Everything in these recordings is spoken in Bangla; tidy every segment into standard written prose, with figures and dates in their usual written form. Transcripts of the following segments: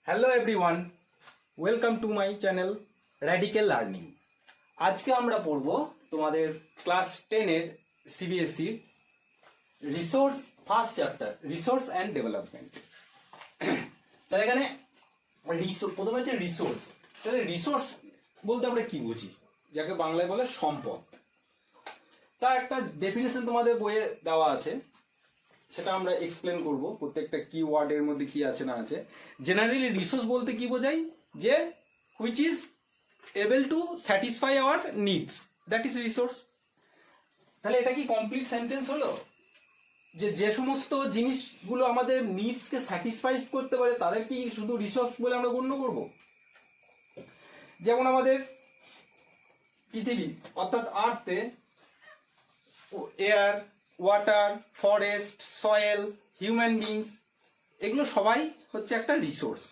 Hello everyone, welcome to my channel radical learning. আজকে আমরা পড়ব তোমাদের ক্লাস 10-এর CBSE resource first chapter, resource and development. তাহলে এখানে প্রথমে হচ্ছে রিসোর্স। তাহলে রিসোর্স বলতে আমরা কি বুঝি? যাকে বাংলায় বলে সম্পদ। তার একটা ডেফিনেশন তোমাদের বইয়ে দেওয়া আছে, সেটা আমরা এক্সপ্লেন করব প্রত্যেকটা কি ওয়ার্ডের মধ্যে কি আছে না আছে। জেনারেলি রিসোর্স বলতে কি বোঝায়? যে which is able to satisfy our needs, that is resource. তাহলে এটা কি কমপ্লিট সেন্টেন্স হলো? যে সমস্ত জিনিসগুলো আমাদের নিডসকে স্যাটিসফাই করতে পারে তাদের কি শুধু রিসোর্স বলে আমরা গণ্য করব? যেমন আমাদের পৃথিবী অর্থাৎ আর্থে air, water, forest, soil, human beings, এগুলো সবাই হচ্ছে একটা রিসোর্স।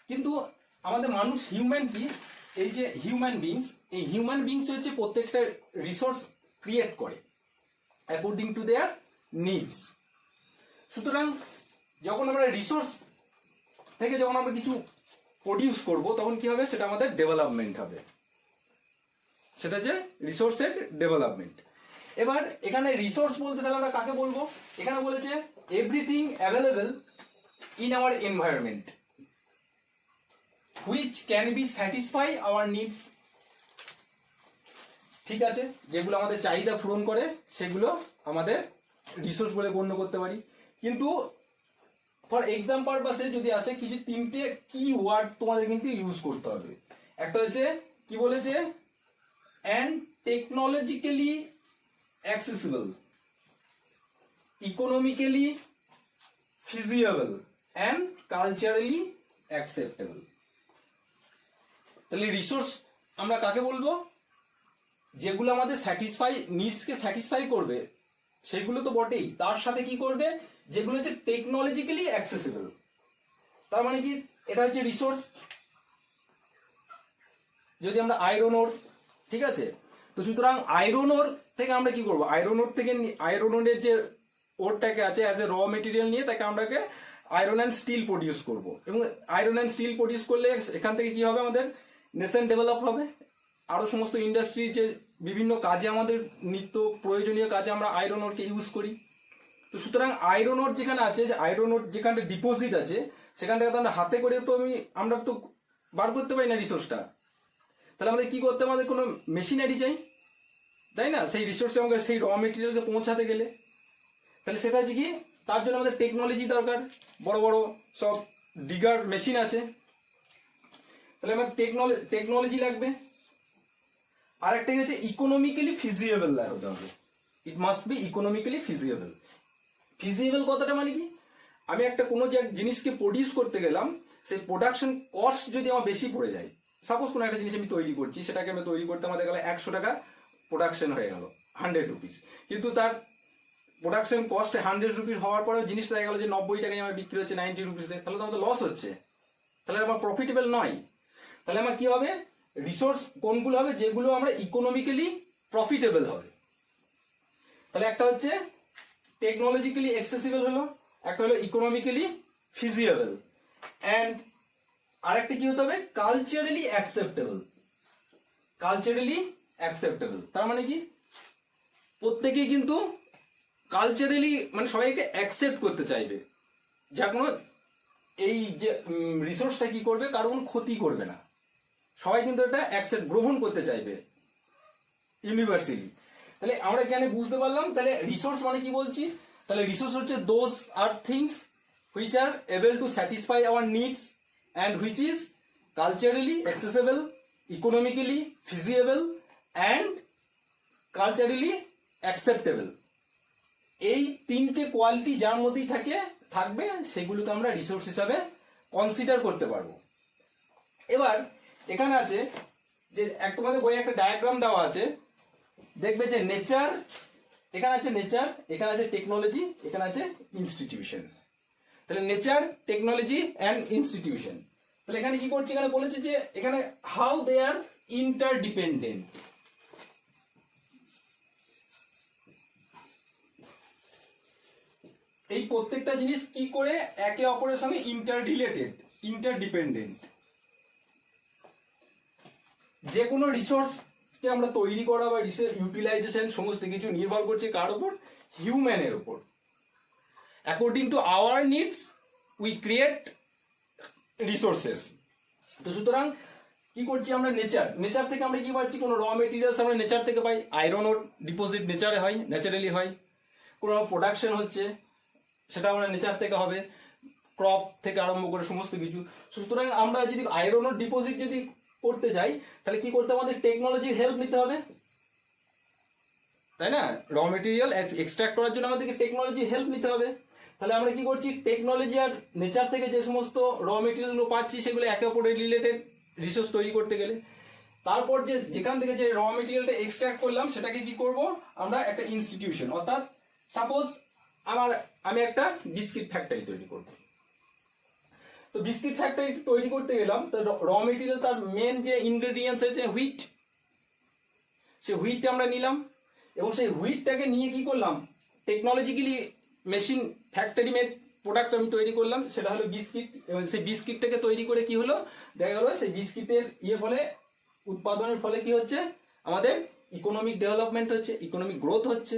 কিন্তু আমাদের মানুষ হিউম্যান কি, এই যে হিউম্যান বিংস, এই হিউম্যান বিংস হচ্ছে প্রত্যেকটা রিসোর্স ক্রিয়েট করে অ্যাকর্ডিং টু দেয়ার নিডস। সুতরাং যখন আমরা রিসোর্স থেকে যখন আমরা কিছু প্রডিউস করব তখন কি হবে? সেটা আমাদের ডেভেলপমেন্ট হবে, সেটা যে রিসোর্সের ডেভেলপমেন্ট। এবার এখানে রিসোর্স বলতে তাহলে আমরা কাকে বলবো? এখানে বলেছে everything available in our environment which can be satisfy our needs. ঠিক আছে, যেগুলো আমাদের চাহিদা পূরণ করে সেগুলো আমাদের রিসোর্স বলে গণ্য করতে পারি। কিন্তু ফর এক্সাম পারপাসে যদি আসে, কিছু তিনটে কি ওয়ার্ড তোমাদের কিন্তু ইউজ করতে হবে। একটা হচ্ছে কি বলেছে? And technologically accessible, economically feasible and culturally acceptable। তাহলে রিসোর্স আমরা কাকে বলবো? যেগুলো আমাদের নিডসকে স্যাটিসফাই করবে সেগুলো তো বটেই, তার সাথে কি করবে? যেগুলো হচ্ছে টেকনোলজিক্যালি অ্যাক্সেসিবল। তার মানে কি? এটা হচ্ছে রিসোর্স। যদি আমরা আয়রন ওর, ঠিক আছে, তো সুতরাং আয়রন ওর থেকে আমরা কি করবো? আয়রন ওর থেকে আয়রন ওরের যে ওরটাকে আছে অ্যাজ এ র মেটেরিয়াল নিয়ে তাকে আমরাকে আয়রন অ্যান্ড স্টিল প্রডিউস করব। এবং আয়রন অ্যান্ড স্টিল প্রডিউস করলে এখান থেকে কি হবে? আমাদের নেশন ডেভেলপ হবে। আরও সমস্ত ইন্ডাস্ট্রি যে বিভিন্ন কাজে আমাদের নিত্য প্রয়োজনীয় কাজে আমরা আয়রন ওরকে ইউজ করি। তো সুতরাং আয়রন ওর যেখানে আছে, যে আয়রন ওর যেখানে ডিপোজিট আছে, সেখান থেকে তো আমরা হাতে করে তো আমরা তো বার করতে পারি না রিসোর্সটা। তাহলে আমাদের কি করতে হবে? আমাদের কোনো মেশিনারি চাই, তাই না? সেই রিসোর্সে আমাকে সেই র মেটেরিয়ালকে পৌঁছাতে গেলে তাহলে সেটা হচ্ছে কি? তার জন্য আমাদের টেকনোলজি দরকার। বড় বড় সব ডিগার মেশিন আছে, তাহলে আমাদের টেকনোলজি লাগবে। আর একটা হচ্ছে ইকোনমিক্যালি ফিজিয়েবল হতে হবে। It must be economically feasible. Feasible কথাটা মানে কি? আমি একটা কোনো যে জিনিসকে প্রডিউস করতে গেলাম, সেই প্রোডাকশন কস্ট যদি আমার বেশি পড়ে যায়, সাপোজ কোনো একটা জিনিস আমি তৈরি করছি, সেটাকে আমি তৈরি করতে আমাদের গেলে 100 টাকা প্রোডাকশন হয়ে গেল, 100 রুপিস। কিন্তু তার প্রোডাকশন কস্ট 100 রুপিস হওয়ার পরেও জিনিসটা দেখা গেল যে 90 টাকায় আমার বিক্রি হচ্ছে 90 রুপিসে, তাহলে তো আমাদের লস হচ্ছে, তাহলে আমার প্রফিটেবল নয়। তাহলে আমার কি হবে? রিসোর্স কোনগুলো হবে? যেগুলো আমরা ইকোনমিক্যালি প্রফিটেবল হবে। তাহলে একটা হচ্ছে টেকনোলজিক্যালি অ্যাক্সেসিবল হলো, একটা হলো ইকোনমিক্যালি ফিজিয়েবল, অ্যান্ড আরেকটা কি হতে হবে? Culturally acceptable. কালচারালি অ্যাকসেপ্টেবল তার মানে কি? প্রত্যেকেই কিন্তু কালচারালি মানে সবাইকে অ্যাকসেপ্ট করতে চাইবে, যা কোনো এই যে রিসোর্সটা কি করবে? কারো কোনো ক্ষতি করবে না। সবাই কিন্তু এটা অ্যাকসেপ্ট গ্রহণ করতে চাইবে ইউনিভার্সালি। তাহলে আমরা এখানে বুঝতে পারলাম তাহলে রিসোর্স মানে কি বলছি। তাহলে রিসোর্স হচ্ছে those are things which are able to satisfy our needs and which is culturally accessible, economically feasible and culturally acceptable। এই তিনটে কোয়ালিটি যার মধ্যেই থাকবে সেগুলোকে আমরা রিসোর্স হিসাবে কনসিডার করতে পারবো। এবার এখানে আছে যে তোমাদের বইয়ে একটা ডায়াগ্রাম দেওয়া আছে, দেখবে যে নেচার, এখানে আছে নেচার, এখানে আছে টেকনোলজি, এখানে আছে ইনস্টিটিউশন। তাহলে নেচার, টেকনোলজি অ্যান্ড ইনস্টিটিউশন। তাহলে এখানে কি করছে? এখানে বলেছে যে এখানে হাউ দে আর ইন্টারডিপেন্ডেন্ট। এই প্রত্যেকটা জিনিস কি করে একে অপরের সঙ্গে ইন্টার রিলেটেড। ইন্টারডিপেন্ডেন্ট। যে কোনো রিসোর্সকে আমরা তৈরি করা বা ইউটিলাইজেশন সমস্ত কিছু নির্ভর করছে কার উপর? হিউম্যানের উপর। According to our needs we create resources. তো সুতরাং কি করছি আমরা? নেচার থেকে আমরা কি পাচ্ছি? কোনো র মেটেরিয়ালস আমরা নেচার থেকে পাই। আয়রন ওর ডিপোজিট নেচারে হয়, ন্যাচারালি হয়। কোনো প্রোডাকশন হচ্ছে সেটা আমরা নেচার থেকে হবে, ক্রপ থেকে আরম্ভ করে সমস্ত কিছু। সুতরাং আমরা যদি আয়রন ওর ডিপোজিট যদি করতে যাই তাহলে কি করতে? আমাদের টেকনোলজির হেল্প নিতে হবে, তাই না? র মেটেরিয়াল এক্সট্রাক্ট করার জন্য আমাদেরকে টেকনোলজির হেল্প নিতে হবে। তাহলে আমরা কি করছি? টেকনোলজি আর নেচার থেকে যে সমস্ত র মেটেরিয়ালগুলো পাচ্ছি সেগুলো একে অপরের রিলেটেড রিসোর্স তৈরি করতে গেলে। তারপর যেখান থেকে যে র মেটেরিয়ালটা এক্সট্রাক্ট করলাম সেটাকে কি করব? আমরা একটা ইনস্টিটিউশন, অর্থাৎ সাপোজ আমি একটা বিস্কিট ফ্যাক্টরি তৈরি করব। তো বিস্কিট ফ্যাক্টরি তৈরি করতে গেলাম, তো র মেটেরিয়াল তার মেন যে ইনগ্রেডিয়েন্টস আছে হুইট, সেই হুইটটা আমরা নিলাম এবং সেই হুইটটাকে নিয়ে কি করলাম? Technologically machine factory made product আমি তৈরি করলাম, সেটা হলো বিস্কিট। এবং সেই বিস্কিটটাকে তৈরি করে কি হলো? দেখা গেলো সেই বিস্কিটের ফলে উৎপাদনের ফলে কি হচ্ছে? আমাদের ইকোনমিক ডেভেলপমেন্ট হচ্ছে, ইকোনমিক গ্রোথ হচ্ছে,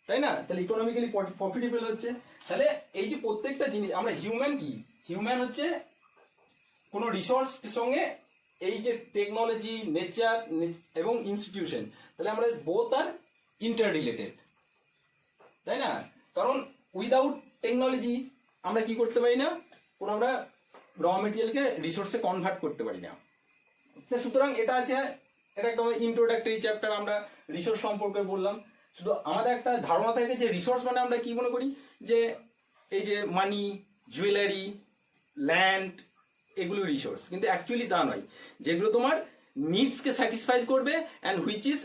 তাই না? তাহলে ইকোনমিক্যালি প্রফিটেবল হচ্ছে। তাহলে এই যে প্রত্যেকটা জিনিস আমরা হিউম্যান, কি হিউম্যান হচ্ছে কোনো রিসোর্স সঙ্গে এই যে টেকনোলজি, নেচার এবং ইনস্টিটিউশন, তাহলে আমরা বোথ আর ইন্টার রিলেটেড, তাই না? কারণ উইদাউট টেকনোলজি আমরা কি করতে পারি না? কোনো আমরা র মেটেরিয়ালকে রিসোর্সে কনভার্ট করতে পারি না। সুতরাং এটা একটা ইন্ট্রোডাক্টরি চ্যাপ্টার, আমরা রিসোর্স সম্পর্কে বললাম। শুধু আমাদের একটা ধারণা থাকে যে রিসোর্স মানে আমরা কি মনে করি? যে এই যে মানি, জুয়েলারি, ল্যান্ড, এগুলো রিসোর্স, কিন্তু অ্যাকচুয়ালি তা নয়। যেগুলো তোমার নিডসকে স্যাটিসফাই করবে and which is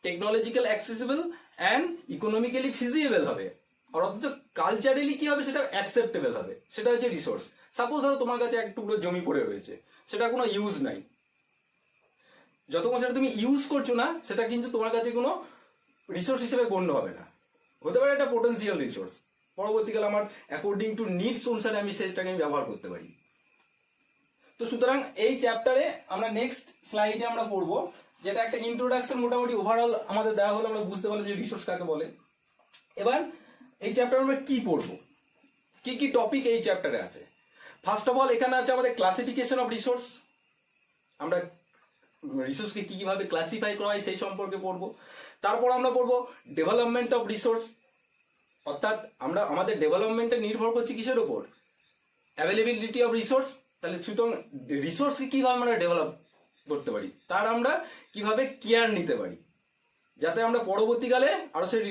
technological accessible and economically feasible হবে, আর অথচ কালচারালি কি হবে? সেটা অ্যাকসেপ্টেবল হবে, সেটা হচ্ছে রিসোর্স। সাপোজ ধরো তোমার কাছে এক টুকরো জমি পড়ে রয়েছে, সেটা কোনো ইউজ নাই, যতক্ষণ সেটা তুমি ইউজ করছো না সেটা কিন্তু তোমার কাছে কোনো রিসোর্স হিসেবে গণ্য হবে না। হতে পারে একটা পোটেন্সিয়াল রিসোর্স, পরবর্তীকালে আমার অ্যাকর্ডিং টু নিডস অনুসারে আমি সেটাকে ব্যবহার করতে পারি। তো সুতরাং এই চ্যাপ্টারে আমরা নেক্সট স্লাইডে আমরা পড়বো, যেটা একটা ইন্ট্রোডাকশন মোটামুটি ওভারঅল আমাদের দেওয়া হলো, আমরা বুঝতে পারলাম যে রিসোর্স কাকে বলে। এবার এই চ্যাপ্টারে আমরা কি পড়বো, কি কি টপিক এই চ্যাপ্টারে আছে? ফার্স্ট অফ অল এখানে আছে আমাদের ক্লাসিফিকেশন অফ রিসোর্স, আমরা রিসোর্সকে কিভাবে ক্লাসিফাই করা হয় সেই সম্পর্কে পড়বো। তারপর আমরা পড়বো ডেভেলপমেন্ট অফ রিসোর্স, অর্থাৎ আমরা আমাদের ডেভেলপমেন্টে নির্ভর করছি কিসের উপর? Availability of resource. তাহলে সুতরাং রিসোর্সকে কিভাবে আমরা ডেভেলপ করতে পারি, তার আমরা কিভাবে কেয়ার নিতে পারি, যাতে আমরা পরবর্তীকালে আরো সেই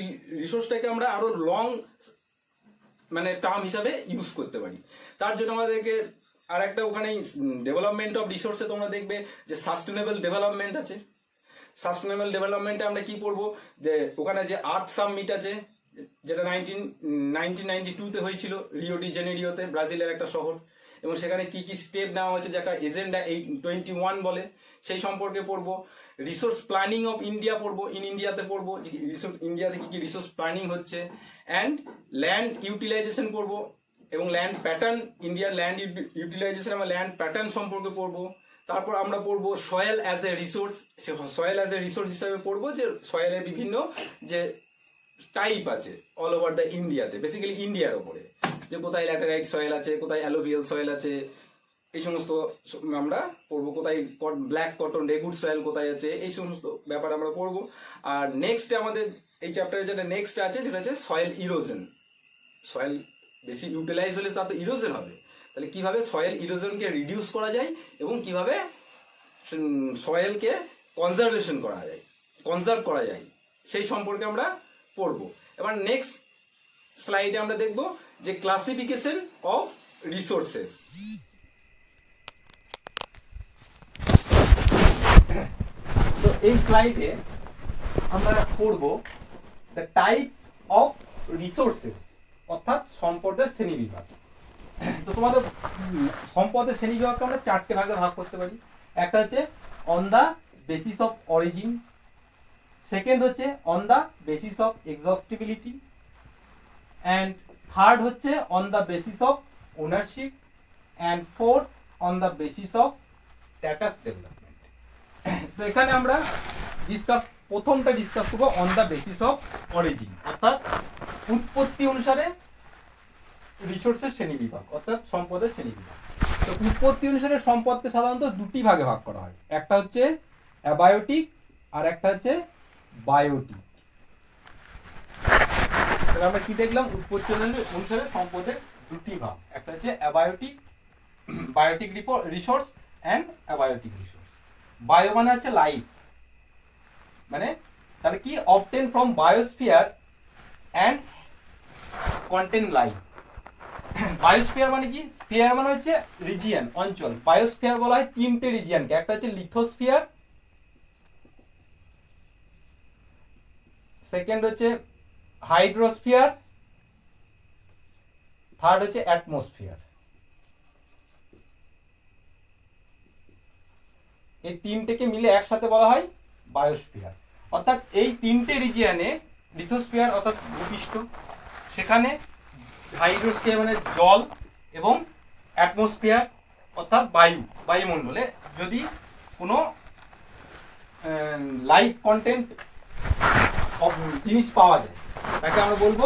রিসোর্সটাকে আমরা আরো লং টার্ম হিসাবে ইউজ করতে পারি। তার জন্য আমাদেরকে আর একটা ওখানে ডেভেলপমেন্ট অফ রিসোর্সে তোমরা দেখবে যে সাস্টেনেবল ডেভেলপমেন্ট আছে। সাস্টেনেবল ডেভেলপমেন্টে আমরা কি পড়বো? যে ওখানে যে আর্থ সামিট আছে, যেটা 1992-তে হয়েছিল রিও ডি জেনেরিওতে, ব্রাজিলের একটা শহর, এবং সেখানে কি কি স্টেপ নেওয়া হয়েছে, যেটা এজেন্ডা 21 বলে, সেই সম্পর্কে পড়বো। রিসোর্স প্ল্যানিং অফ ইন্ডিয়া পড়বো, ইন্ডিয়াতে পড়বো ইন্ডিয়াতে কি কি রিসোর্স প্ল্যানিং হচ্ছে, অ্যান্ড ল্যান্ড ইউটিলাইজেশন পড়বো, এবং ল্যান্ড প্যাটার্ন, ইন্ডিয়ার ল্যান্ড ইউটিলাইজেশন আমরা ল্যান্ড প্যাটার্ন সম্পর্কে পড়বো। তারপর আমরা পড়বো soil as a resource, soil as a resource হিসাবে পড়বো যে সয়েলের বিভিন্ন যে টাইপ আছে অল ওভার দ্য ইন্ডিয়াতে, বেসিক্যালি ইন্ডিয়ার ওপরে, যে কোথায় ল্যাটেরাইট সয়েল আছে, কোথায় অ্যালোভিয়াল সয়েল আছে, এই সমস্ত আমরা পড়বো। কোথায় ব্ল্যাক কটন রেগুড সয়েল কোথায় আছে, এই সমস্ত ব্যাপার আমরা পড়বো। আর নেক্সট আমাদের এই চ্যাপ্টারে যেটা নেক্সট আছে সেটা হচ্ছে সয়েল ইরোশন। সয়েল বেশি ইউটিলাইজ হলে তা তো ইরোশন হবে, তাহলে কিভাবে সয়েল ইরোশনকে রিডিউস করা যায় এবং কিভাবে সয়েলকে কনজারভেশন করা যায়, কনজার্ভ করা যায়, সেই সম্পর্কে আমরা পড়বো। এবার নেক্সট স্লাইডে আমরা দেখব যে ক্লাসিফিকেশন অফ রিসোর্সেস। তো এই স্লাইডে আমরা পড়ব দ্য টাইপস অফ রিসোর্সেস, অর্থাৎ সম্পদের শ্রেণীবিভাগ। তো তোমাদের সম্পদের শ্রেণীবিভাগকে আমরা 4টে ভাগে ভাগ করতে পারি। একটা হচ্ছে on the basis of origin, second হচ্ছে on the basis of exhaustibility, and third হচ্ছে on the basis of ownership, and fourth on the basis of status development. তো এখানে আমরা প্রথমটা ডিসকাস করব on the basis of origin, অর্থাৎ উৎপত্তি অনুসারে রিসোর্সের শ্রেণীবিভাগ, অর্থাৎ সম্পদের শ্রেণীবিভাগ। তো উৎপত্তি অনুসারে সম্পদকে সাধারণত দুটি ভাগে ভাগ করা হয়, একটা হচ্ছে অ্যাবায়োটিক আর একটা হচ্ছে বায়োটিক। তাহলে আমরা কি দেখলাম, উৎপত্তি অনুসারে সম্পদের দুটি ভাগ, একটা হচ্ছে abiotic, biotic resource and abiotic resource. Bio মানে হচ্ছে লাইফ, মানে তাহলে কি obtain from biosphere and contain life. Biosphere মানে কি, স্ফিয়ার মানে হচ্ছে রিজিয়ন, অঞ্চল। বায়োস্ফিয়ার বলা হয় তিনটে রিজিয়নকে, একটা হচ্ছে লিথোস্ফিয়ার, সেকেন্ড হচ্ছে হাইড্রোস্ফিয়ার, থার্ড হচ্ছে অ্যাটমসফিয়ার। এই তিনটেকে মিলে একসাথে বলা হয় বায়োস্ফিয়ার। অর্থাৎ এই তিনটে রিজিয়নে, লিথোস্ফিয়ার অর্থাৎ ভূপৃষ্ঠ, সেখানে হাইড্রোস্ফিয়ার মানে জল, এবং অ্যাটমসফিয়ার অর্থাৎ বায়ুমণ্ডলে যদি কোনো লাইফ কন্টেন্ট জিনিস পাওয়া যায় তাকে আমরা বলবো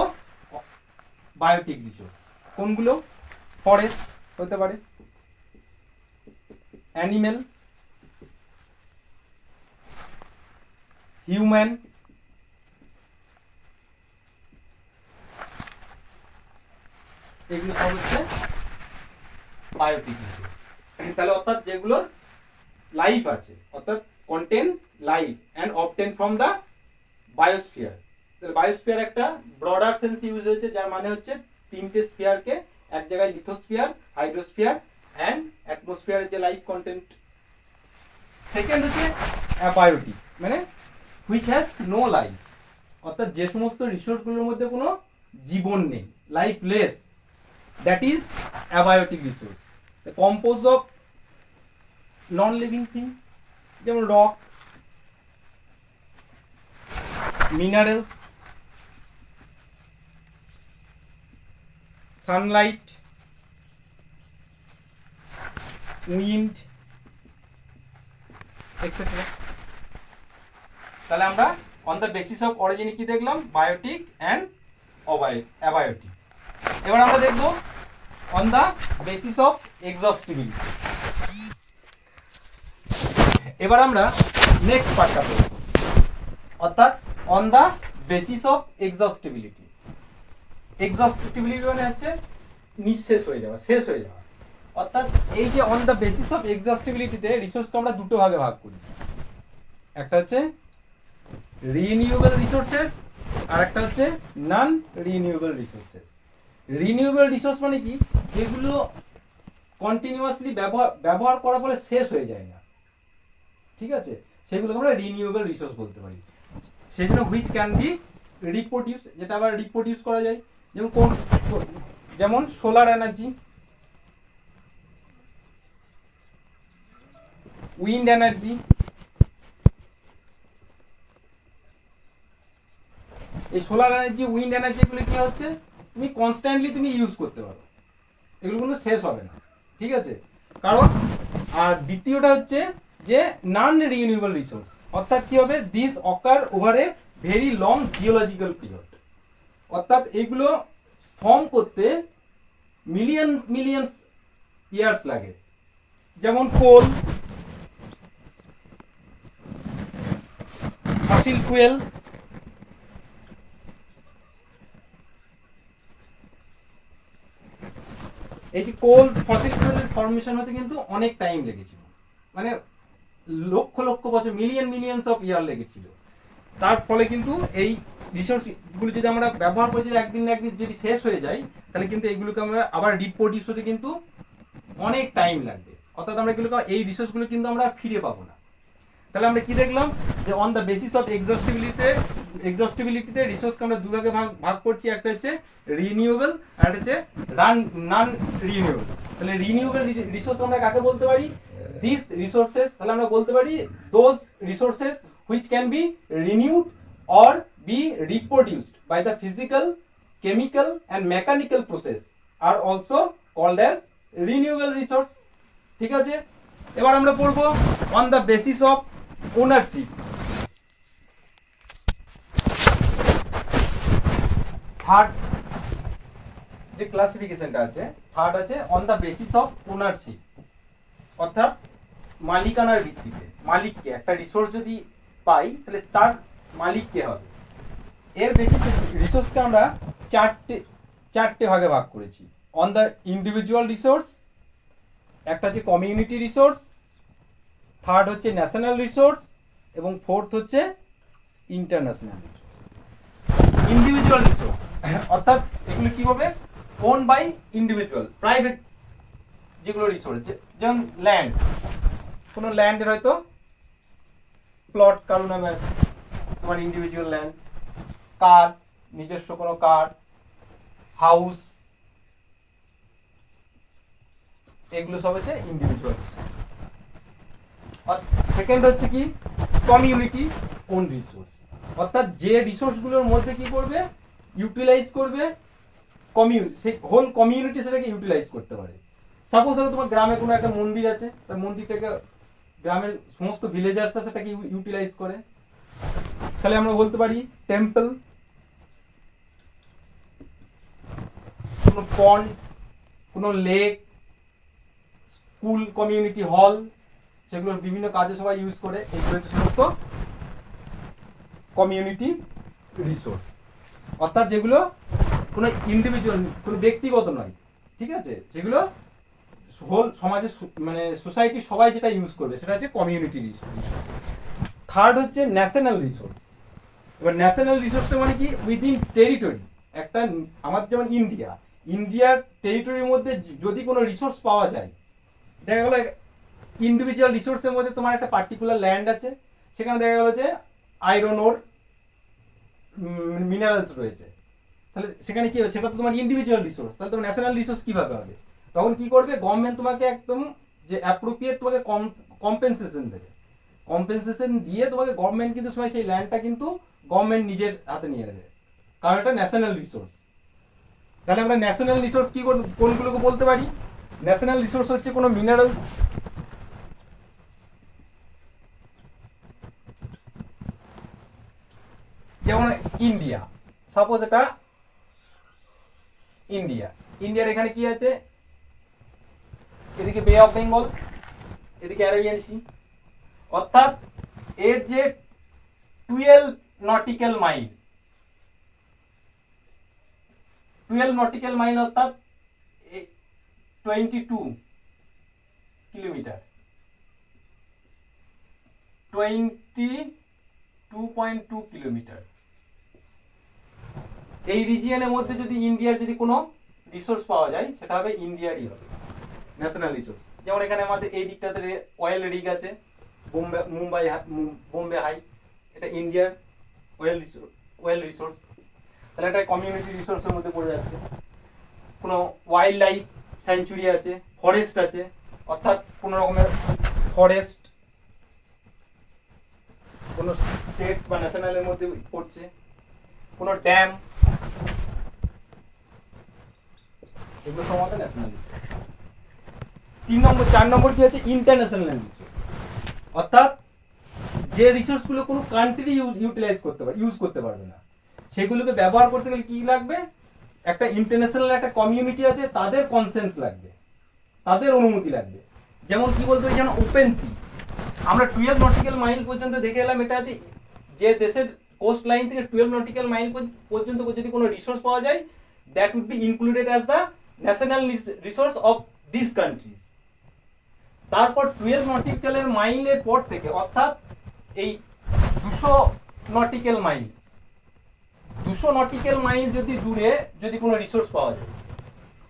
বায়োটিক রিসোর্স। কোনগুলো, ফরেস্ট হতে পারে, অ্যানিমেল, হিউম্যান, এগুলো সব হচ্ছে বায়োটিক রিসোর্স। তাহলে অর্থাৎ যেগুলোর লাইফ আছে, অর্থাৎ contain life and obtain from the biosphere. Biosphere একটা ব্রডার সেন্স ইউজ হয়েছে, যার মানে হচ্ছে তিনটে স্ফিয়ারকে এক জায়গায়, লিথোস্ফিয়ার, হাইড্রোস্ফিয়ার অ্যান্ড অ্যাটমসফিয়ারের যে লাইফ কন্টেন্ট। সেকেন্ড হচ্ছে অ্যাবায়োটিক, মানে হুইচ হ্যাজ নো লাইফ, অর্থাৎ যে সমস্ত রিসোর্সগুলোর মধ্যে কোনো জীবন নেই, lifeless, that is abiotic resource. Compose of non living thing, যেমন rock, minerals, sunlight, wind, etcetera. তাহলে আমরা on the basis of origin কি দেখলাম, বায়োটিক অ্যান্ড অ্যাবায়োটিক। এবার আমরা দেখব on the basis of exhaustibility. এবার আমরা নেক্সট পার্টটা পড়ব, অর্থাৎ on the basis of exhaustibility. এক্সস্টিবিলিটি মানে হচ্ছে নিঃশেষ হয়ে যাওয়া, শেষ হয়ে যাওয়া। অর্থাৎ এই যে অন দ্য বেসিস অফ এক্সস্টিবিলিটিতে রিসোর্সকে আমরা দুটো ভাগে ভাগ করি, একটা হচ্ছে রিনিউয়েবল রিসোর্সেস আর একটা হচ্ছে নন রিনিউয়েবল রিসোর্সেস। রিনিউয়েবল রিসোর্স মানে কি, যেগুলো কন্টিনিউয়াসলি ব্যবহার করার ফলে শেষ হয়ে যায় না, ঠিক আছে, সেগুলোকে আমরা রিনিউয়েবল রিসোর্স বলতে পারি। সেই জন্য হুইচ ক্যান বি রিপ্রোডিউস, যেটা আবার রিপ্রোডিউস করা যায়, যেমন সোলার এনার্জি, উইন্ড এনার্জি, এই সোলার এনার্জি, উইন্ড এনার্জি এগুলো কি হচ্ছে, তুমি কনস্ট্যান্টলি তুমি ইউজ করতে পারো, এগুলো কোনো শেষ হবে না, ঠিক আছে। কারণ আর দ্বিতীয়টা হচ্ছে যে নন রিনিউয়েবল রিসোর্স, অর্থাৎ কি হবে, this ochre over a very long geological period, অর্থাৎ এইগুলো ফর্ম করতে মিলিয়ন্স ইয়ার্স লাগে। যেমন কোল, ফসিল ফুয়েল, এই যে কোল, ফসিল ফুয়েলের ফর্মেশন হতে কিন্তু অনেক টাইম লেগেছিল, মানে লক্ষ লক্ষ বছর, মিলিয়ন্স অফ ইয়ার লেগেছিল। তার ফলে কিন্তু এই রিসোর্সগুলো যদি আমরা ব্যবহার করে যদি একদিন যদি শেষ হয়ে যায়, তাহলে কিন্তু এইগুলোকে আমরা আবার রিপ্রোডিউস হতে কিন্তু অনেক টাইম লাগবে, অর্থাৎ আমরা এগুলোকে, এই রিসোর্সগুলো কিন্তু আমরা ফিরে পাবো না। তাহলে আমরা কি দেখলাম, যে অন দ্য বেসিস অফ এক্সস্টিবিলিটিতে রিসোর্সকে আমরা দুভাগে ভাগ করছি, একটা হচ্ছে রিনিউয়েবল আর একটা হচ্ছে নন রিনিউয়েবল। তাহলে রিনিউয়েবল রিসোর্স আমরা কাকে বলতে পারি, দিস রিসোর্সেস, তাহলে আমরা বলতে পারি those resources which can be renewed or be reproduced by the physical, chemical and mechanical process are also called as renewable resource. ঠিক আছে, এবার আমরা পড়বো on the basis of ownership. Third যে ক্লাসিফিকেশনটা আছে, থার্ড আছে on the basis of ownership, অর্থাৎ মালিকানার ভিত্তিতে। মালিককে, একটা রিসোর্স যদি পাই তাহলে তার মালিক কে হবে। এর বেসিসে রিসোর্সকে আমরা চারটে ভাগে ভাগ করেছি। অন দ্য ইন্ডিভিজুয়াল রিসোর্স, একটা হচ্ছে কমিউনিটি রিসোর্স, থার্ড হচ্ছে ন্যাশনাল রিসোর্স, এবং ফোর্থ হচ্ছে ইন্টারন্যাশনাল রিসোর্স। ইন্ডিভিজুয়াল রিসোর্স অর্থাৎ এগুলো কি হবে, ওন বাই ইন্ডিভিজুয়াল, প্রাইভেট যেগুলো রিসোর্স, যেমন ল্যান্ড, কোনো ল্যান্ডের হয়তো প্লট কারো নামে আছে, তোমার ইন্ডিভিজুয়াল ল্যান্ড। কার, নিজস্ব কোনো কার, হাউস, এগুলো সব হচ্ছে ইন্ডিভিজুয়াল। আর সেকেন্ড হচ্ছে কি, কমিউনিটি ওন রিসোর্স, অর্থাৎ যে রিসোর্সগুলোর মধ্যে কি করবে, ইউটিলাইজ করবে সেই হোল কমিউনিটি সেটাকে ইউটিলাইজ করতে পারে। সাপোজ ধরো তোমার গ্রামে কোনো একটা মন্দির আছে, তার মন্দিরটাকে গ্রামের সমস্ত ভিলেজার্সরা সেটাকে ইউটিলাইজ করে, তাহলে আমরা বলতে পারি টেম্পল। কোনো পন্ড, কোনো লেক, স্কুল, কমিউনিটি হল, সেগুলো বিভিন্ন কাজে সবাই ইউজ করে, এগুলো হচ্ছে সমস্ত কমিউনিটি রিসোর্স। অর্থাৎ যেগুলো কোনো ইন্ডিভিজুয়াল, কোনো ব্যক্তিগত নয়, ঠিক আছে, যেগুলো হোল সমাজে মানে সোসাইটি সবাই যেটা ইউজ করবে সেটা হচ্ছে কমিউনিটি রিসোর্স। থার্ড হচ্ছে ন্যাশনাল রিসোর্স। এবার ন্যাশনাল রিসোর্সটা মানে কি, উইদিন টেরিটরি, একটা আমাদের যেমন ইন্ডিয়ার টেরিটরির মধ্যে যদি কোনো রিসোর্স পাওয়া যায়, দেখা গেলো ইন্ডিভিজুয়াল রিসোর্সের মধ্যে তোমার একটা পার্টিকুলার ল্যান্ড আছে, সেখানে দেখা গেলো যে আয়রন ওর মিনারেলস রয়েছে, তাহলে সেখানে কি হবে, সেটা তো তোমার ইন্ডিভিজুয়াল রিসোর্স, তাহলে তোমার ন্যাশনাল রিসোর্স কিভাবে হবে? তখন কি করবে, গভর্নমেন্ট তোমাকে একদম যে অ্যাপ্রোপ্রিয়েট তোমাকে কম্পেনসেশন দেবে। কম্পেনসেশন দিয়ে তোমাকে গভর্নমেন্ট কিন্তু সময় সেই ল্যান্ডটা কিন্তু গভর্নমেন্ট নিজের হাতে নিয়ে নেবে, কারণ এটা ন্যাশনাল রিসোর্স। তাহলে আমরা ন্যাশনাল রিসোর্স কি কোনগুলোকে বলতে পারি? ন্যাশনাল রিসোর্স হচ্ছে কোনো মিনারেল, যেমন ইন্ডিয়া, সাপোজ এটা ইন্ডিয়ার এখানে কি আছে, এদিকে বে অফ বেঙ্গল, এদিকে অ্যারাবিয়ান সি, অর্থাৎ এর যে 12 নটিক্যাল মাইল অর্থাৎ 22 কিলোমিটার, 22.2 কিলোমিটার, এই রিজিয়নের মধ্যে যদি ইন্ডিয়ার যদি কোনো রিসোর্স পাওয়া যায় সেটা হবে ইন্ডিয়ারই হবে ন্যাশনাল রিসোর্স। যেমন এখানে আমাদের এই দিকটাতে অয়েল রিগ আছে, বোম্বে হাই, এটা ইন্ডিয়ার অয়েল রিসোর্স, তাহলে এটা কমিউনিটি রিসোর্সের মধ্যে পড়ে যাচ্ছে। কোনো ওয়াইল্ড লাইফ স্যাঞ্চুরি আছে, ফরেস্ট আছে, অর্থাৎ কোনো রকমের ফরেস্ট কোনো স্টেটস বা ন্যাশনালের মধ্যে পড়ছে, কোনো ড্যাম, এগুলো সব আমাদের ন্যাশনাল রিসোর্স। 4 নম্বর কি হচ্ছে, ইন্টারন্যাশনাল রিসোর্স, অর্থাৎ যে রিসোর্সগুলো কোনো কান্ট্রি ইউজ করতে পারবে না, সেগুলোকে ব্যবহার করতে গেলে কি লাগবে, একটা ইন্টারন্যাশনাল একটা কমিউনিটি আছে, তাদের কনসেন্স লাগবে, তাদের অনুমতি লাগবে। যেমন কি বলতে হয়, যেমন ওপেন সি, আমরা 12 নটিক্যাল মাইল পর্যন্ত দেখে এলাম, এটা যে দেশের কোস্ট লাইন থেকে 12 নটিক্যাল মাইল পর্যন্ত যদি কোনো রিসোর্স পাওয়া যায়, that would be included as the national resource of this countries. তারপর 12 নটিক্যালের মাইলের পর থেকে, অর্থাৎ এই 200 নটিক্যাল মাইল যদি দূরে যদি কোনো রিসোর্স পাওয়া যায়,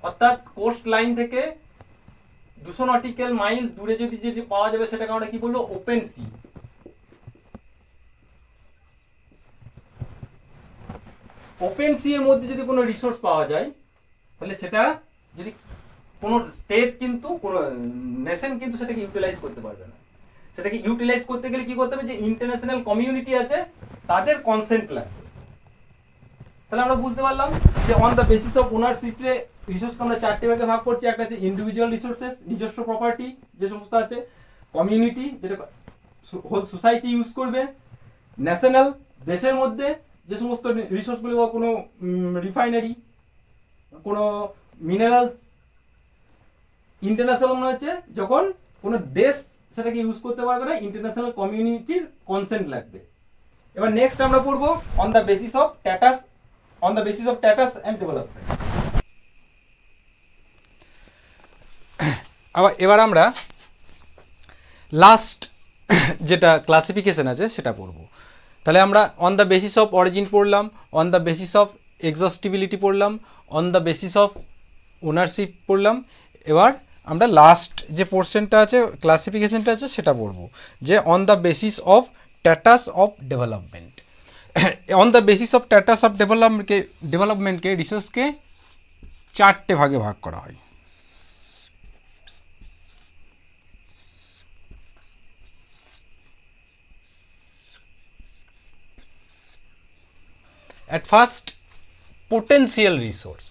অর্থাৎ কোস্ট লাইন থেকে 200 নটিক্যাল মাইল দূরে যদি পাওয়া যাবে, সেটাকে আমরা কি বলবো, ওপেন সি। ওপেন সি এর মধ্যে যদি কোনো রিসোর্স পাওয়া যায়, তাহলে সেটা যদি কোনো স্টেট কিন্তু কোনো নেশন কিন্তু সেটাকে ইউটিলাইজ করতে পারবে না। সেটাকে ইউটিলাইজ করতে গেলে কি করতে হবে, যে ইন্টারন্যাশনাল কমিউনিটি আছে তাদের কনসেন্ট লাগবে। তাহলে আমরা বুঝতে পারলাম যে অন দ্য বেসিস অফ ওনারশিপে রিসোর্সকে আমরা চারটে ভাগে ভাগ করছি। একটা হচ্ছে ইন্ডিভিজুয়াল রিসোর্সেস, নিজস্ব প্রপার্টি যে সমস্ত আছে, কমিউনিটি যেটা হোল সোসাইটি ইউজ করবে, ন্যাশনাল দেশের মধ্যে যে সমস্ত রিসোর্সগুলো বা কোনো রিফাইনারি, কোনো মিনারেলস, ইন্টারন্যাশনাল মনে হচ্ছে যখন কোনো দেশ সেটাকে ইউজ করতে পারবে না, ইন্টারন্যাশনাল কমিউনিটির কনসেন্ট লাগবে। এবার নেক্সট আমরা পড়বো on the basis of status, on the basis of status and development. এবার আমরা লাস্ট যেটা ক্লাসিফিকেশন আছে সেটা পড়বো। তাহলে আমরা on the basis of origin পড়লাম, অন দ্য বেসিস অফ এক্সস্টিবিলিটি পড়লাম, on the basis of ownership পড়লাম। এবার আমরা লাস্ট যে পোর্শনটা আছে ক্লাসিফিকেশনটা আছে সেটা পড়বো, যে on the basis of status of development. On the basis of status of ডেভেলপমেন্টকে রিসোর্সকে চারটে ভাগে ভাগ করা হয়। At first potential resource.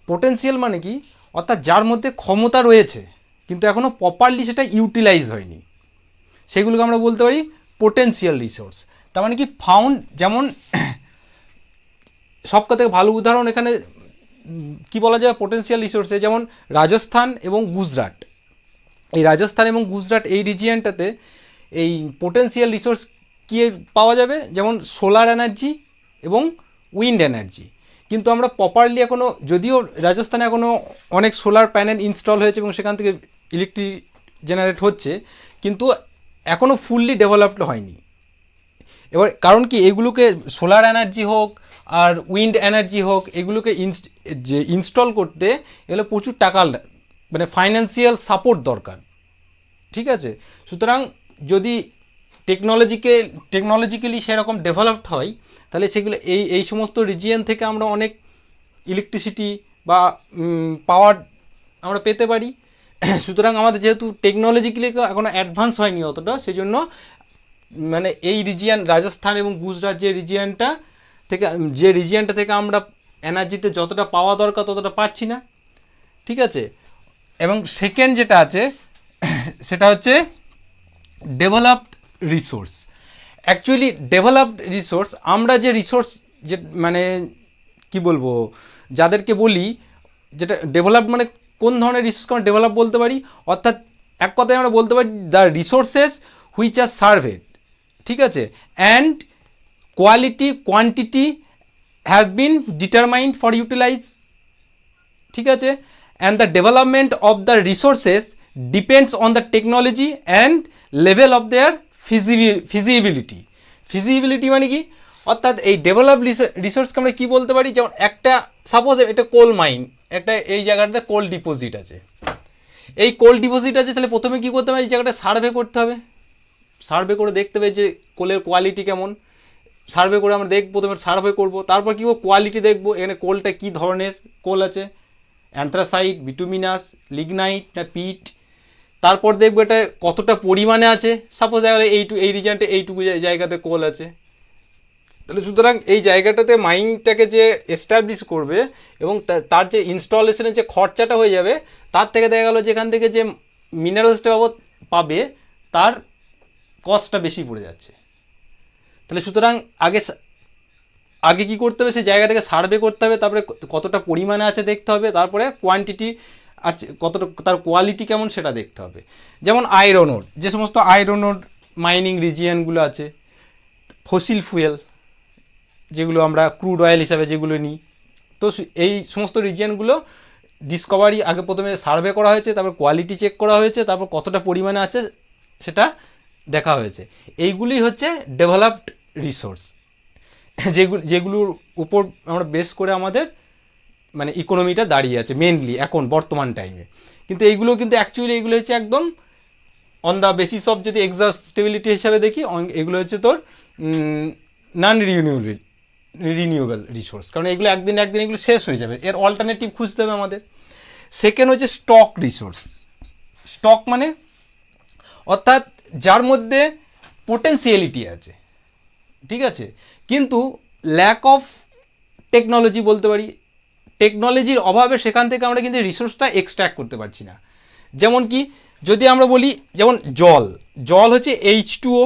Potential মানে কি, অর্থাৎ যার মধ্যে ক্ষমতা রয়েছে কিন্তু এখনও প্রপারলি সেটা ইউটিলাইজ হয়নি, সেগুলোকে আমরা বলতে পারি পোটেন্সিয়াল রিসোর্স। তার মানে কি ফাউন্ড, যেমন সব থেকে ভালো উদাহরণ এখানে কি বলা যায় পোটেন্সিয়াল রিসোর্সে, যেমন রাজস্থান এবং গুজরাট। এই রাজস্থান এবং গুজরাট এই রিজিয়নটাতে এই পোটেন্সিয়াল রিসোর্স কি পাওয়া যাবে, যেমন সোলার এনার্জি এবং উইন্ড এনার্জি। কিন্তু আমরা প্রপারলি এখনও, যদিও রাজস্থানে এখনও অনেক সোলার প্যানেল ইনস্টল হয়েছে এবং সেখান থেকে ইলেকট্রিক জেনারেট হচ্ছে, কিন্তু এখনও ফুললি ডেভেলপড হয়নি। এবার কারণ কি, এগুলোকে সোলার এনার্জি হোক আর উইন্ড এনার্জি হোক, এগুলোকে যে ইনস্টল করতে এগুলো প্রচুর টাকা, মানে ফাইন্যান্সিয়াল দরকার। ঠিক আছে, সুতরাং যদি টেকনোলজিক্যালি সেরকম ডেভেলপড হয় তাহলে সেগুলো এই সমস্ত রিজিয়ন থেকে আমরা অনেক ইলেকট্রিসিটি বা পাওয়ার আমরা পেতে পারি। সুতরাং আমাদের যেহেতু টেকনোলজিক্যালি এখনও অ্যাডভান্স হয়নি অতটা, সেই জন্য মানে এই রিজিয়ন রাজস্থান এবং গুজরাট যে রিজিয়নটা থেকে আমরা এনার্জিতে যতটা পাওয়া দরকার ততটা পাচ্ছি না। ঠিক আছে, এবং সেকেন্ড যেটা আছে সেটা হচ্ছে developed resource. Actually developed resource, আমরা যে রিসোর্স যে মানে কি বলবো যাদেরকে বলি, যেটা ডেভেলপড মানে কোন ধরনের রিসোর্সকে আমরা ডেভেলপ বলতে পারি, অর্থাৎ এক কথায় আমরা বলতে পারি the resources which are served. ঠিক আছে, and quantity have been determined for utilise. ঠিক আছে, and the development of the resources depends on the technology and level of their feasibility মানে কি, অর্থাৎ এই ডেভেলপ রিসোর্সকে আমরা কী বলতে পারি, যেমন একটা সাপোজ এটা কোল মাইন, একটা এই জায়গাটাতে কোল ডিপোজিট আছে, এই কোল ডিপোজিট আছে, তাহলে প্রথমে কী করতে হবে, এই জায়গাটা সার্ভে করতে হবে। সার্ভে করে দেখতে হবে যে কোলের কোয়ালিটি কেমন, সার্ভে করে আমরা দেখব, প্রথমে সার্ভে করব, তারপর কী কোয়ালিটি দেখবো, এখানে কোলটা কী ধরনের কোল আছে, অ্যান্থ্রাসাইট, বিটুমিনাস, লিগনাইট না পিট। তারপর দেখবো এটা কতটা পরিমাণে আছে, সাপোজ দেখা গেলো এই রিজনটা এইটুকু জায়গাতে কোল আছে, তাহলে সুতরাং এই জায়গাটাতে মাইনটাকে যে এস্টাবলিশ করবে এবং তার যে ইনস্টলেশনের যে খরচাটা হয়ে যাবে, তার থেকে দেখা গেলো যেখান থেকে যে মিনারেলসটা পাবে তার কস্টটা বেশি পড়ে যাচ্ছে। তাহলে সুতরাং আগে কি করতে হবে, সেই জায়গাটাকে সার্ভে করতে হবে, তারপরে কতটা পরিমাণে আছে দেখতে হবে, তারপরে কোয়ান্টিটি আছে কতটা, তার কোয়ালিটি কেমন সেটা দেখতে হবে। যেমন আয়রন ওর, যে সমস্ত আয়রন ওর মাইনিং রিজিয়নগুলো আছে, ফসিল ফুয়েল যেগুলো আমরা ক্রুড অয়েল হিসাবে যেগুলো নিই, তো এই সমস্ত রিজিয়নগুলো ডিসকভারি আগে প্রথমে সার্ভে করা হয়েছে, তারপর কোয়ালিটি চেক করা হয়েছে, তারপর কতটা পরিমাণে আছে সেটা দেখা হয়েছে। এইগুলি হচ্ছে ডেভেলপড রিসোর্স, যেগুলোর উপর আমরা বেস করে আমাদের মানে ইকোনমিটা দাঁড়িয়ে আছে মেনলি এখন বর্তমান টাইমে। কিন্তু এইগুলো কিন্তু অ্যাকচুয়ালি এগুলো হচ্ছে একদম অন দ্য বেসিস অফ, যদি এক্সস্টিবিলিটি হিসাবে দেখি, এগুলো হচ্ছে তোর নন রিনিউয়েবল রিসোর্স, কারণ এগুলো একদিন এগুলো শেষ হয়ে যাবে, এর অল্টারনেটিভ খুঁজতে হবে আমাদের। সেকেন্ড হচ্ছে স্টক রিসোর্স। স্টক মানে অর্থাৎ যার মধ্যে পোটেন্সিয়ালিটি আছে, ঠিক আছে, কিন্তু ল্যাক অফ টেকনোলজি বলতে পারি, টেকনোলজির অভাবে সেখান থেকে আমরা কিন্তু রিসোর্সটা এক্সট্র্যাক্ট করতে পারছি না। যেমন কি যদি আমরা বলি, যেমন জল, জল হচ্ছে H2O,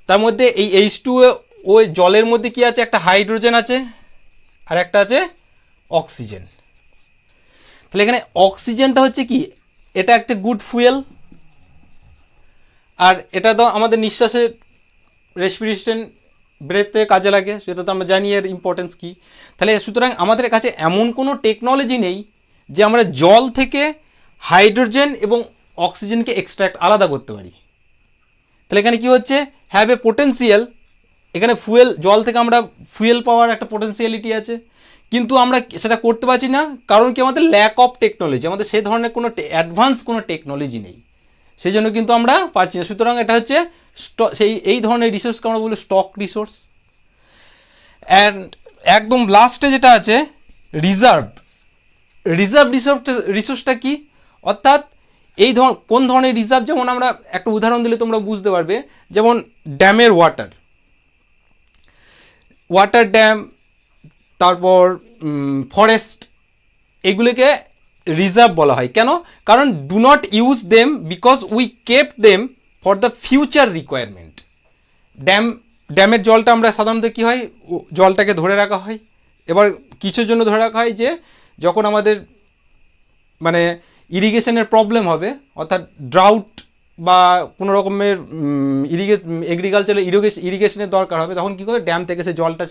তার মধ্যে এই H2O ওই জলের মধ্যে কি আছে, একটা হাইড্রোজেন আছে আর একটা আছে অক্সিজেন। তাহলে এখানে অক্সিজেনটা হচ্ছে কি, এটা একটা গুড ফুয়েল, আর এটা তো আমাদের নিঃশ্বাসের রেসপিরেশন ব্রেথে কাজে লাগে, সেটা তো আমরা জানি এর ইম্পর্টেন্স কী। তাহলে সুতরাং আমাদের কাছে এমন কোনো টেকনোলজি নেই যে আমরা জল থেকে হাইড্রোজেন এবং অক্সিজেনকে এক্সট্র্যাক্ট আলাদা করতে পারি। তাহলে এখানে কি হচ্ছে, হ্যাভ এ পোটেন্সিয়াল, এখানে ফুয়েল, জল থেকে আমরা ফুয়েল পাওয়ার একটা পোটেন্সিয়ালিটি আছে, কিন্তু আমরা সেটা করতে পারছি না, কারণ কি আমাদের ল্যাক অফ টেকনোলজি, আমাদের সেই ধরনের কোনো অ্যাডভান্স কোনো টেকনোলজি নেই, সেই জন্য কিন্তু আমরা পারছি না। সুতরাং এটা হচ্ছে এই ধরনের রিসোর্সকে আমরা বলি স্টক রিসোর্স। অ্যান্ড একদম লাস্টে যেটা আছে রিজার্ভ, রিজার্ভ রিসোর্সটা কি, অর্থাৎ এই কোন ধরনের রিজার্ভ, যেমন আমরা একটা উদাহরণ দিলে তোমরা বুঝতে পারবে, যেমন ড্যামের ওয়াটার ড্যাম, তারপর ফরেস্ট, এগুলিকে রিজার্ভ বলা হয়। কেন? কারণ do not use them because we keep them for the future requirement. ড্যামের জলটা আমরা সাধারণত কী হয়, জলটাকে ধরে রাখা হয়। এবার কিছুর জন্য ধরে রাখা হয় যে যখন আমাদের মানে ইরিগেশনের প্রবলেম হবে, অর্থাৎ ড্রাউট বা কোনো রকমের এগ্রিকালচারের ইরিগেশনের দরকার হবে, তখন কী করে ড্যাম থেকে সে জলটা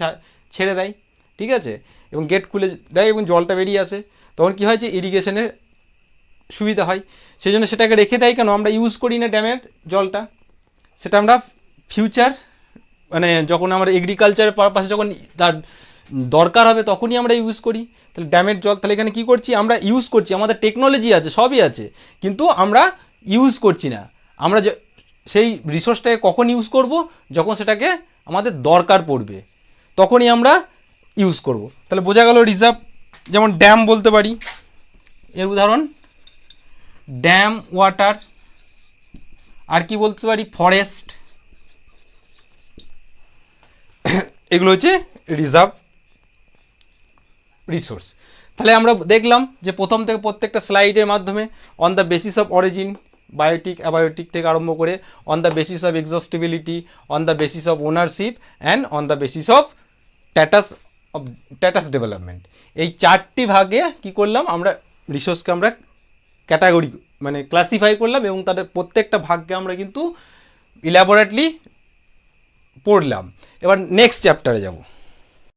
ছেড়ে দেয়, ঠিক আছে, এবং গেট খুলে দেয় এবং জলটা বেরিয়ে আসে, তখন কী হয় যে ইরিগেশনের সুবিধা হয়। সেই জন্য সেটাকে রেখে দেয়। কেন? আমরা ইউজ করি না ড্যামের জলটা, সেটা আমরা ফিউচার মানে যখন আমরা এগ্রিকালচারের পারপাসে যখন তার দরকার হবে তখনই আমরা ইউজ করি। তাহলে ড্যামের জল, তাহলে এখানে কী করছি, আমরা ইউজ করছি, আমাদের টেকনোলজি আছে, সবই আছে, কিন্তু আমরা ইউজ করছি না। আমরা সেই রিসোর্সটাকে কখন ইউজ করব, যখন সেটাকে আমাদের দরকার পড়বে তখনই আমরা ইউজ করব। তাহলে বোঝা গেল রিজার্ভ। যেমন ড্যাম বলতে পারি, এর উদাহরণ ড্যাম ওয়াটার, আর কি বলতে পারি ফরেস্ট, এগুলো হচ্ছে রিজার্ভ রিসোর্স। তাহলে আমরা দেখলাম যে প্রথম থেকে প্রত্যেকটা স্লাইডের মাধ্যমে on the basis of origin, biotic abiotic থেকে আরম্ভ করে on the basis of exhaustibility, on the basis of ownership and on the basis of status development, এই চারটি ভাগে কি করলাম আমরা রিসোর্সকে আমরা ক্যাটাগরি মানে ক্লাসিফাই করলাম, এবং তাদের প্রত্যেকটা ভাগকে আমরা কিন্তু ইলাবোরেটলি পড়লাম। এবার নেক্সট চ্যাপ্টারে যাব।